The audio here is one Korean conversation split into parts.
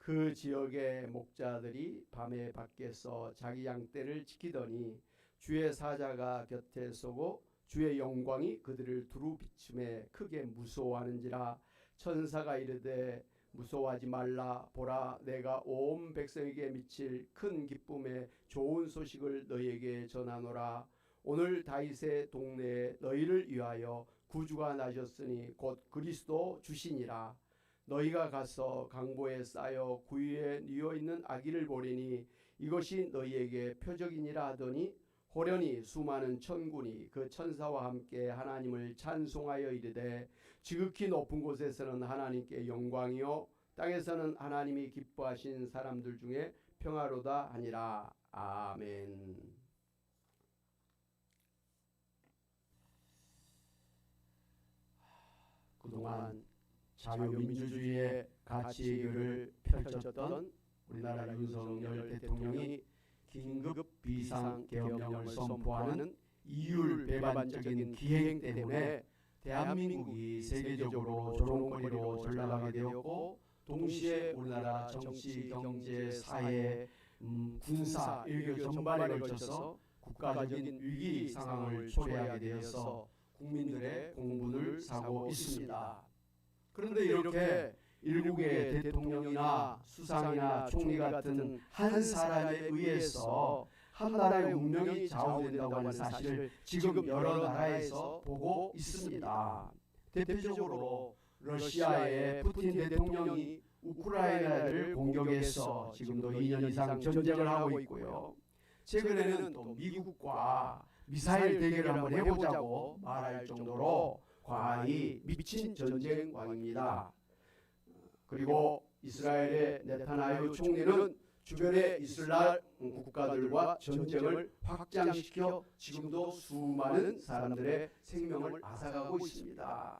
그 지역의 목자들이 밤에 밖에서 자기 양떼를 지키더니 주의 사자가 곁에 서고 주의 영광이 그들을 두루 비춤에 크게 무서워하는지라. 천사가 이르되 무서워하지 말라. 보라, 내가 온 백성에게 미칠 큰 기쁨의 좋은 소식을 너희에게 전하노라. 오늘 다윗의 동네에 너희를 위하여 구주가 나셨으니 곧 그리스도 주시니라. 너희가 가서 강보에 쌓여 구유에 뉘어 있는 아기를 보리니 이것이 너희에게 표적이니라 하더니 호련히 수많은 천군이 그 천사와 함께 하나님을 찬송하여 이르되 지극히 높은 곳에서는 하나님께 영광이요 땅에서는 하나님이 기뻐하신 사람들 중에 평화로다 하니라. 아멘. 그동안 자유민주주의의 가치를 펼쳤던 우리나라 윤석열 대통령이 긴급 비상계엄령을 선포하는 이율 배반적인 기행 때문에 대한민국이 세계적으로 조롱거리로 전락하게 되었고, 동시에 우리나라 정치, 경제, 사회, 군사, 외교 전반에 걸쳐서 국가적인 위기 상황을 초래하게 되어서 국민들의 공분을 사고 있습니다. 그런데 이렇게 일국의 대통령이나 수상이나 총리 같은 한 사람에 의해서 한 나라의 운명이 좌우된다고 하는 사실을 지금 여러 나라에서 보고 있습니다. 대표적으로 러시아의 푸틴 대통령이 우크라이나를 공격해서 지금도 2년 이상 전쟁을 하고 있고요. 최근에는 또 미국과 미사일 대결을 한번 해보자고 말할 정도로 과히 미친 전쟁광입니다. 그리고 이스라엘의 네타냐후 총리는 주변의 이슬람 국가들과 전쟁을 확장시켜 지금도 수많은 사람들의 생명을 앗아가고 있습니다.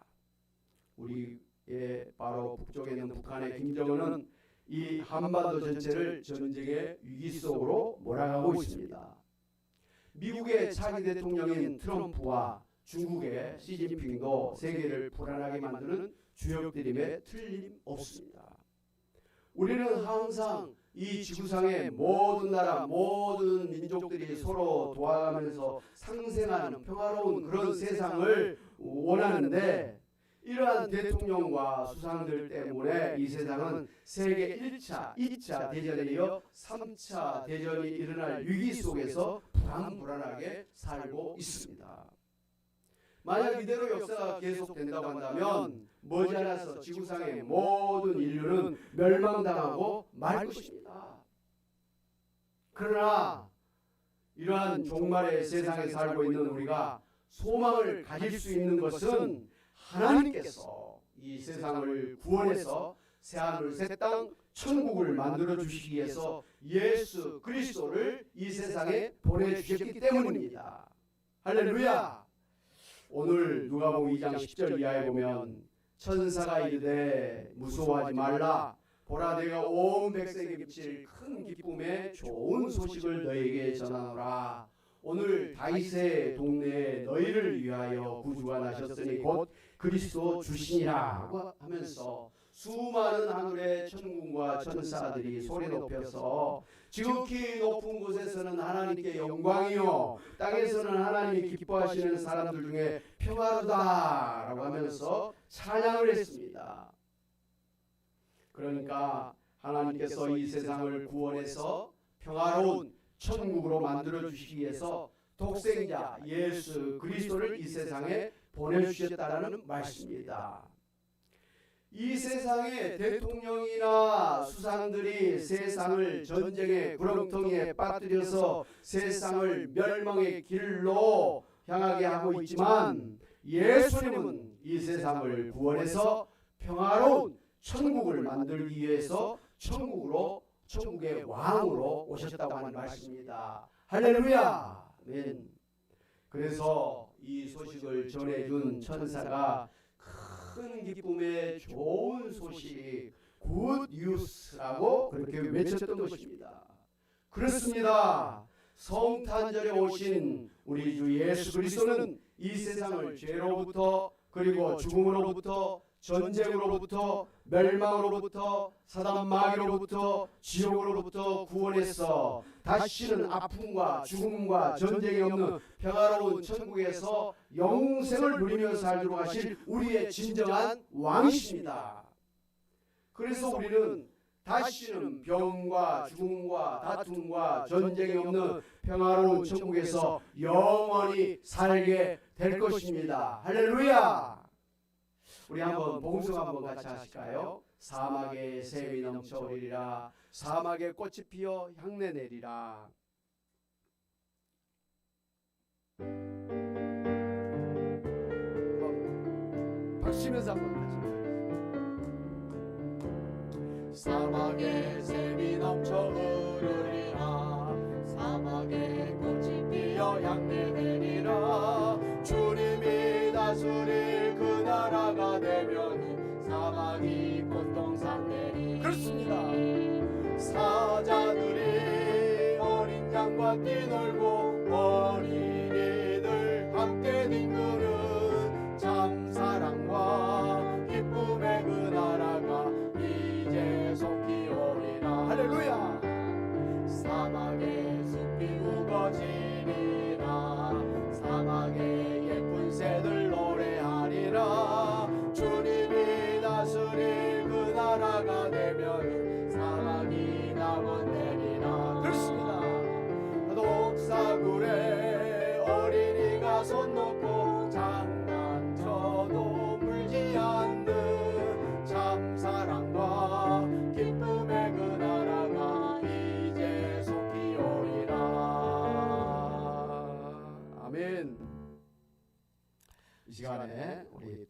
우리의 바로 북쪽에 있는 북한의 김정은은 이 한반도 전체를 전쟁의 위기 속으로 몰아가고 있습니다. 미국의 차기 대통령인 트럼프와 중국의 시진핑도 세계를 불안하게 만드는 주역들임에 틀림없습니다. 우리는 항상 이 지구상의 모든 나라, 모든 민족들이 서로 도와가면서 상생하는 평화로운 그런 세상을 원하는데, 이러한 대통령과 수상들 때문에 이 세상은 세계 1차, 2차 대전에 이어 3차 대전이 일어날 위기 속에서 불안하게 살고 있습니다. 만약 이대로 역사가 계속된다고 한다면 머지않아서 지구상의 모든 인류는 멸망당하고 말 것입니다. 그러나 이러한 종말의 세상에 살고 있는 우리가 소망을 가질 수 있는 것은 하나님께서 이 세상을 구원해서 새하늘 새 땅 천국을 만들어 주시기 위해서 예수 그리스도를 이 세상에 보내주셨기 때문입니다. 할렐루야. 오늘 누가복음 2장 10절 이하에 보면 천사가 이르되 무서워하지 말라. 보라, 내가 온 백성에게 미칠 큰 기쁨의 좋은 소식을 너희에게 전하노라. 오늘 다윗의 동네에 너희를 위하여 구주가 나셨으니 곧 그리스도 주시니라 하면서 수많은 하늘의 천군과 천사들이 소리 높여서 지극히 높은 곳에서는 하나님께 영광이요 땅에서는 하나님이 기뻐하시는 사람들 중에 평화로다라고 하면서 찬양을 했습니다. 그러니까 하나님께서 이 세상을 구원해서 평화로운 천국으로 만들어 주시기 위해서 독생자 예수 그리스도를 이 세상에 보내주셨다는 말씀입니다. 이 세상의 대통령이나 수상들이 세상을 전쟁의 구렁텅이에 빠뜨려서 세상을 멸망의 길로 향하게 하고 있지만, 예수님은 이 세상을 구원해서 평화로운 천국을 만들기 위해서 천국의 왕으로 오셨다고 하는 말씀입니다. 할렐루야. 아멘. 그래서 이 소식을 전해준 천사가 큰 기쁨의 좋은 소식, 굿 뉴스라고 그렇게 외쳤던 것입니다. 그렇습니다. 성탄절에 오신 우리 주 예수 그리스도는 이 세상을 죄로부터 그리고 죽음으로부터 전쟁으로부터, 멸망으로부터, 사단 마귀로부터, 지옥으로부터 구원해서 다시는 아픔과 죽음과 전쟁이 없는 평화로운 천국에서 영생을 누리며 살도록 하실 우리의 진정한 왕이십니다. 그래서 우리는 다시는 병과 죽음과 다툼과 전쟁이 없는 평화로운 천국에서 영원히 살게 될 것입니다. 할렐루야! 우리 한번 봉송 한번 같이 하실까요? 사막에 샘이 넘쳐오리라, 사막에 꽃이 피어 향내 내리라. 박수면서 한번 같이. 사막에 샘이 넘쳐 흐르리라, 사막에 꽃이 피어 향내 내리라. 주님이 다스릴 그 나라가 되면 사막이 꽃동산 되리. 그렇습니다. 사자들이 어린 양과 뛰놀고 어린이들 함께 뒹구는 참 사랑과 기쁨의 그 나라가 이제 속히 오리라. 할렐루야! 사막에 숲이 우거지리라, 사막에 예쁜 새들 노래하리라. 주님이 다스릴 그 나라가 되면 사막이 낙원되리라. 그렇습니다. 독사굴에 어린이가 손 놓고 장난쳐도 물지 않는 참 사랑과 기쁨의 그 나라가 이제 속히 오리라. 아멘. 이 시간에 우리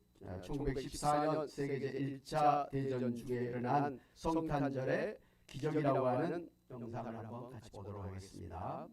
1914년 세계제 1차 대전 중에 일어난 성탄절의 기적이라고 하는 영상을 한번 같이 보도록 하겠습니다.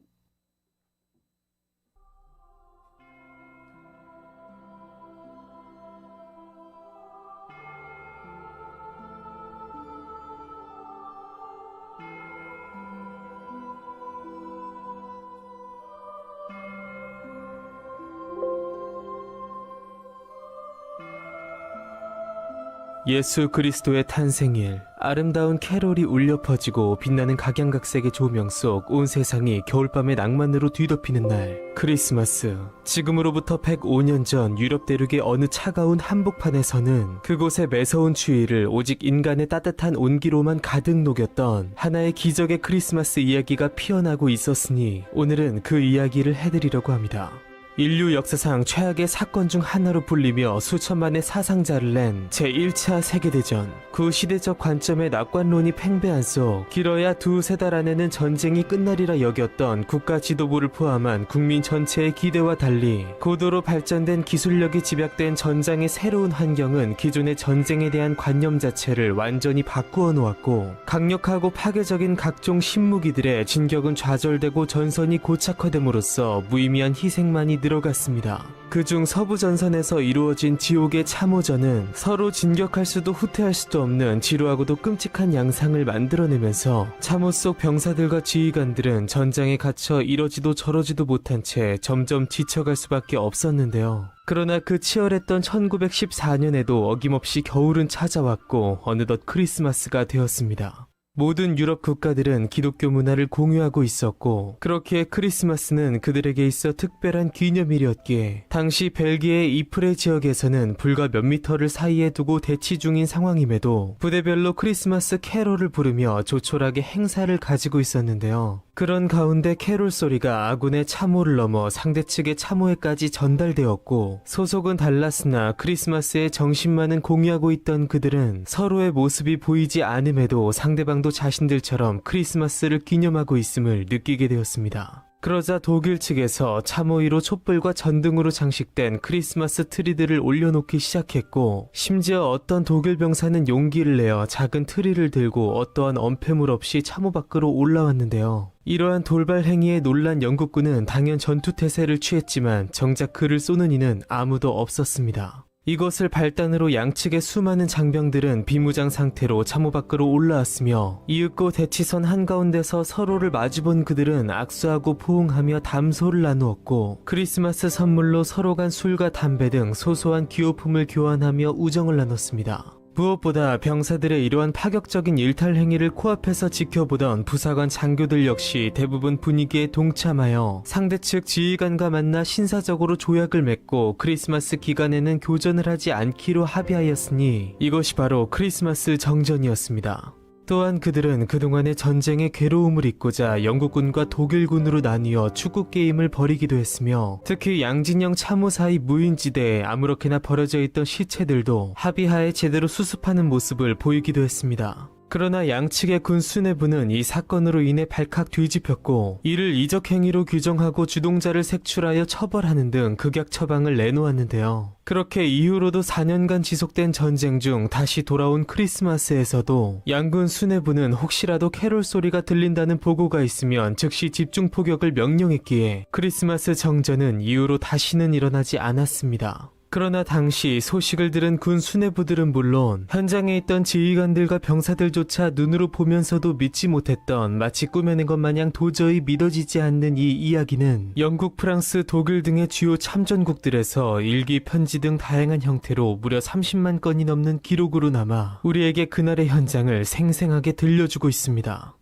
예수 그리스도의 탄생일, 아름다운 캐롤이 울려 퍼지고 빛나는 각양각색의 조명 속 온 세상이 겨울밤의 낭만으로 뒤덮이는 날, 크리스마스. 지금으로부터 105년 전 유럽 대륙의 어느 차가운 한복판에서는 그곳의 매서운 추위를 오직 인간의 따뜻한 온기로만 가득 녹였던 하나의 기적의 크리스마스 이야기가 피어나고 있었으니 오늘은 그 이야기를 해드리려고 합니다. 인류 역사상 최악의 사건 중 하나로 불리며 수천만의 사상자를 낸 제1차 세계대전. 그 시대적 관점의 낙관론이 팽배한 속 길어야 두세 달 안에는 전쟁이 끝나리라 여겼던 국가 지도부를 포함한 국민 전체의 기대와 달리 고도로 발전된 기술력이 집약된 전장의 새로운 환경은 기존의 전쟁에 대한 관념 자체를 완전히 바꾸어 놓았고, 강력하고 파괴적인 각종 신무기들의 진격은 좌절되고 전선이 고착화됨으로써 무의미한 희생만이 늘어갔습니다. 그중 서부 전선에서 이루어진 지옥의 참호전은 서로 진격할 수도 후퇴할 수도 없는 지루하고도 끔찍한 양상을 만들어내면서 참호 속 병사들과 지휘관들은 전장에 갇혀 이러지도 저러지도 못한 채 점점 지쳐갈 수밖에 없었는데요. 그러나 그 치열했던 1914년에도 어김없이 겨울은 찾아왔고 어느덧 크리스마스가 되었습니다. 모든 유럽 국가들은 기독교 문화를 공유하고 있었고, 그렇기에 크리스마스는 그들에게 있어 특별한 기념일이었기에 당시 벨기에의 이프레 지역에서는 불과 몇 미터를 사이에 두고 대치 중인 상황임에도 부대별로 크리스마스 캐롤을 부르며 조촐하게 행사를 가지고 있었는데요. 그런 가운데 캐롤 소리가 아군의 참호를 넘어 상대 측의 참호에까지 전달되었고, 소속은 달랐으나 크리스마스에 정신만은 공유하고 있던 그들은 서로의 모습이 보이지 않음에도 상대방도 자신들처럼 크리스마스를 기념하고 있음을 느끼게 되었습니다. 그러자 독일 측에서 참호 위로 촛불과 전등으로 장식된 크리스마스 트리들을 올려놓기 시작했고, 심지어 어떤 독일 병사는 용기를 내어 작은 트리를 들고 어떠한 엄폐물 없이 참호 밖으로 올라왔는데요. 이러한 돌발 행위에 놀란 영국군은 당연 전투태세를 취했지만 정작 그를 쏘는 이는 아무도 없었습니다. 이것을 발단으로 양측의 수많은 장병들은 비무장 상태로 참호 밖으로 올라왔으며 이윽고 대치선 한가운데서 서로를 마주본 그들은 악수하고 포옹하며 담소를 나누었고 크리스마스 선물로 서로 간 술과 담배 등 소소한 기호품을 교환하며 우정을 나눴습니다. 무엇보다 병사들의 이러한 파격적인 일탈 행위를 코앞에서 지켜보던 부사관 장교들 역시 대부분 분위기에 동참하여 상대측 지휘관과 만나 신사적으로 조약을 맺고 크리스마스 기간에는 교전을 하지 않기로 합의하였으니 이것이 바로 크리스마스 정전이었습니다. 또한 그들은 그동안의 전쟁의 괴로움을 잊고자 영국군과 독일군으로 나뉘어 축구 게임을 벌이기도 했으며 특히 양진영 참호 사이 무인지대에 아무렇게나 버려져 있던 시체들도 합의하에 제대로 수습하는 모습을 보이기도 했습니다. 그러나 양측의 군 수뇌부는 이 사건으로 인해 발칵 뒤집혔고 이를 이적 행위로 규정하고 주동자를 색출하여 처벌하는 등 극약 처방을 내놓았는데요. 그렇게 이후로도 4년간 지속된 전쟁 중 다시 돌아온 크리스마스에서도 양군 수뇌부는 혹시라도 캐롤 소리가 들린다는 보고가 있으면 즉시 집중 포격을 명령했기에 크리스마스 정전은 이후로 다시는 일어나지 않았습니다. 그러나 당시 소식을 들은 군 수뇌부들은 물론 현장에 있던 지휘관들과 병사들조차 눈으로 보면서도 믿지 못했던 마치 꾸며낸 것 마냥 도저히 믿어지지 않는 이 이야기는 영국, 프랑스, 독일 등의 주요 참전국들에서 일기, 편지 등 다양한 형태로 무려 30만 건이 넘는 기록으로 남아 우리에게 그날의 현장을 생생하게 들려주고 있습니다.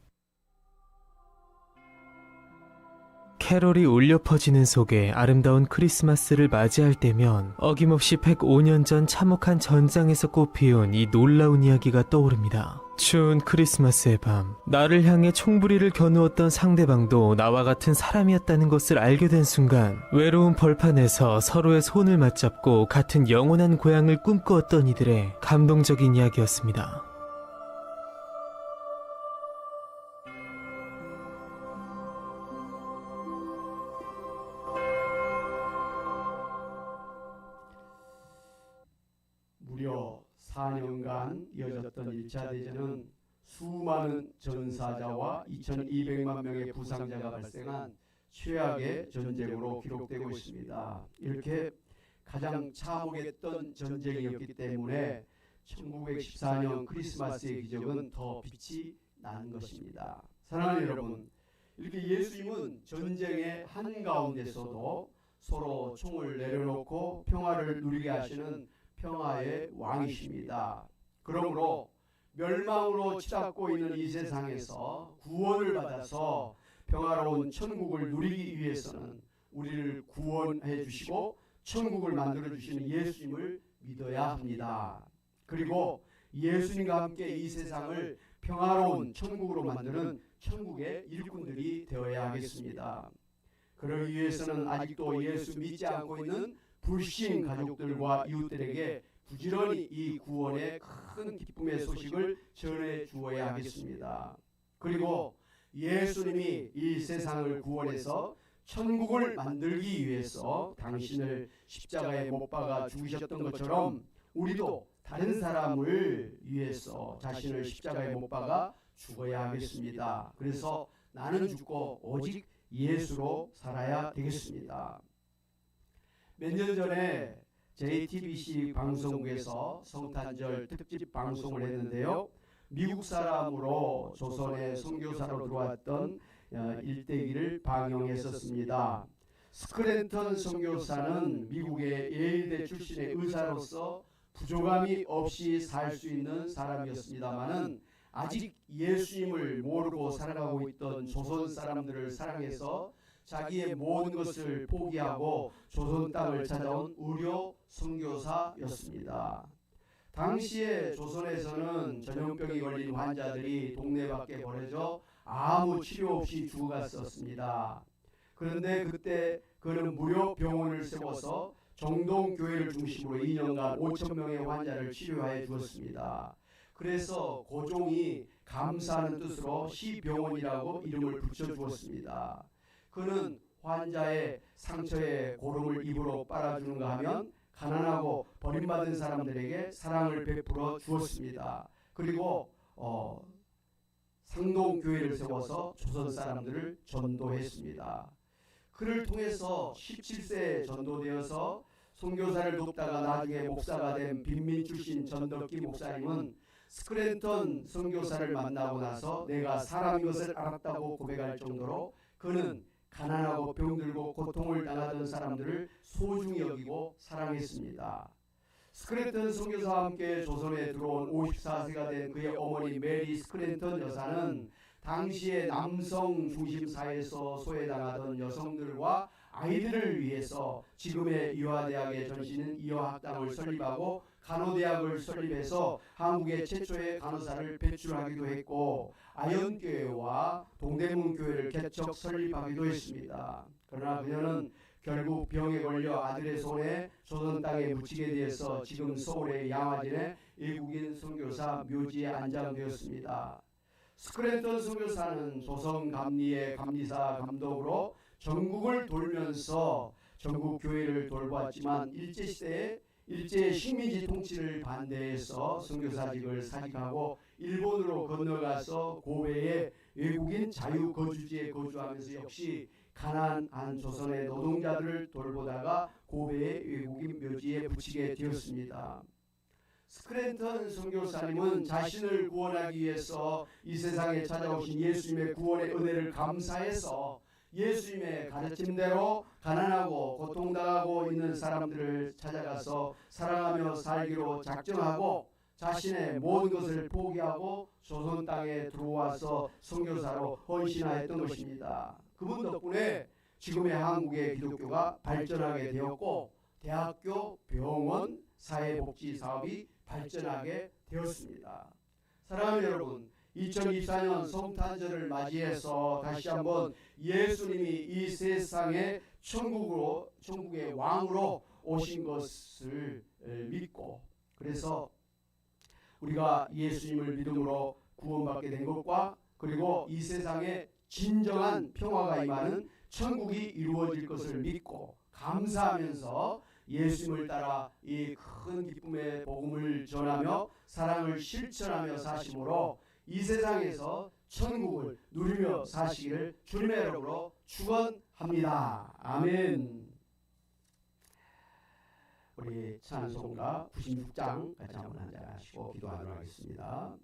캐롤이 울려 퍼지는 속에 아름다운 크리스마스를 맞이할 때면 어김없이 105년 전 참혹한 전장에서 꽃피운 이 놀라운 이야기가 떠오릅니다. 추운 크리스마스의 밤, 나를 향해 총부리를 겨누었던 상대방도 나와 같은 사람이었다는 것을 알게 된 순간 외로운 벌판에서 서로의 손을 맞잡고 같은 영원한 고향을 꿈꾸었던 이들의 감동적인 이야기였습니다. 무려 4년간 이어졌던 1차 대전은 수많은 전사자와 2200만 명의 부상자가 발생한 최악의 전쟁으로 기록되고 있습니다. 이렇게 가장 참혹했던 전쟁이었기 때문에 1914년 크리스마스의 기적은 더 빛이 나는 것입니다. 사랑하는 여러분, 이렇게 예수님은 전쟁의 한가운데서도 서로 총을 내려놓고 평화를 누리게 하시는 평화의 왕이십니다. 그러므로 멸망으로 치닫고 있는 이 세상에서 구원을 받아서 평화로운 천국을 누리기 위해서는 우리를 구원해 주시고 천국을 만들어 주시는 예수님을 믿어야 합니다. 그리고 예수님과 함께 이 세상을 평화로운 천국으로 만드는 천국의 일꾼들이 되어야 하겠습니다. 그러기 위해서는 아직도 예수 믿지 않고 있는 불신 가족들과 이웃들에게 부지런히 이 구원의 큰 기쁨의 소식을 전해 주어야 하겠습니다. 그리고 예수님이 이 세상을 구원해서 천국을 만들기 위해서 당신을 십자가에 못 박아 죽으셨던 것처럼 우리도 다른 사람을 위해서 자신을 십자가에 못 박아 죽어야 하겠습니다. 그래서 나는 죽고 오직 예수로 살아야 되겠습니다. 몇 년 전에 JTBC 방송국에서 성탄절 특집 방송을 했는데요. 미국 사람으로 조선의 선교사로 들어왔던 일대기를 방영했었습니다. 스크랜턴 선교사는 미국의 예일대 출신의 의사로서 부족함이 없이 살 수 있는 사람이었습니다마는 아직 예수님을 모르고 살아가고 있던 조선 사람들을 사랑해서 자기의 모든 것을 포기하고 조선 땅을 찾아온 의료 선교사였습니다. 당시에 조선에서는 전염병이 걸린 환자들이 동네 밖에 버려져 아무 치료 없이 죽어갔었습니다. 그런데 그때 그는 무료 병원을 세워서 정동교회를 중심으로 2년간 5천 명의 환자를 치료해 주었습니다. 그래서 고종이 감사하는 뜻으로 시병원이라고 이름을 붙여주었습니다. 그는 환자의 상처에 고름을 입으로 빨아주는가 하면 가난하고 버림받은 사람들에게 사랑을 베풀어 주었습니다. 그리고 상동교회를 세워서 조선 사람들을 전도했습니다. 그를 통해서 17세에 전도되어서 선교사를 돕다가 나중에 목사가 된 빈민 출신 전덕기 목사님은 스크랜턴 선교사를 만나고 나서 내가 사람인 것을 알았다고 고백할 정도로 그는 가난하고 병들고 고통을 당하던 사람들을 소중히 여기고 사랑했습니다. 스크랜턴 선교사와 함께 조선에 들어온 54세가 된 그의 어머니 메리 스크랜턴 여사는 당시의 남성 중심 사회에서 소외당하던 여성들과 아이들을 위해서 지금의 이화대학의 전신인 이화학당을 설립하고 간호대학을 설립해서 한국의 최초의 간호사를 배출하기도 했고 아연교회와 동대문교회를 개척 설립하기도 했습니다. 그러나 그녀는 결국 병에 걸려 아들의 손에 조선 땅에 묻히게 되어서 지금 서울의 양화진의 외국인 선교사 묘지에 안장되었습니다. 스크랜턴 선교사는 조선 감리의 감리사 감독으로 전국을 돌면서 전국 교회를 돌보았지만 일제시대에 일제 식민지 통치를 반대해서 선교사직을 사직하고 일본으로 건너가서 고베의 외국인 자유거주지에 거주하면서 역시 가난한 조선의 노동자들을 돌보다가 고베의 외국인 묘지에 붙이게 되었습니다. 스크랜턴 선교사님은 자신을 구원하기 위해서 이 세상에 찾아오신 예수님의 구원의 은혜를 감사해서 예수님의 가르침대로 가난하고 고통당하고 있는 사람들을 찾아가서 사랑하며 살기로 작정하고 자신의 모든 것을 포기하고 조선 땅에 들어와서 선교사로 헌신하였던 것입니다. 그분 덕분에 지금의 한국의 기독교가 발전하게 되었고 대학교, 병원, 사회복지 사업이 발전하게 되었습니다. 사랑하는 여러분, 2024년 성탄절을 맞이해서 다시 한번 예수님이 이 세상에 천국의 왕으로 오신 것을 믿고 그래서 우리가 예수님을 믿음으로 구원받게 된 것과 그리고 이 세상에 진정한 평화가 임하는 천국이 이루어질 것을 믿고 감사하면서 예수님을 따라 이 큰 기쁨의 복음을 전하며 사랑을 실천하며 사심으로 이 세상에서 천국을 누리며 사시기를 주님의 이름으로 축원합니다. 아멘. 우리 찬송가 96장 같이 한번 한잔하시고 기도하도록 하겠습니다.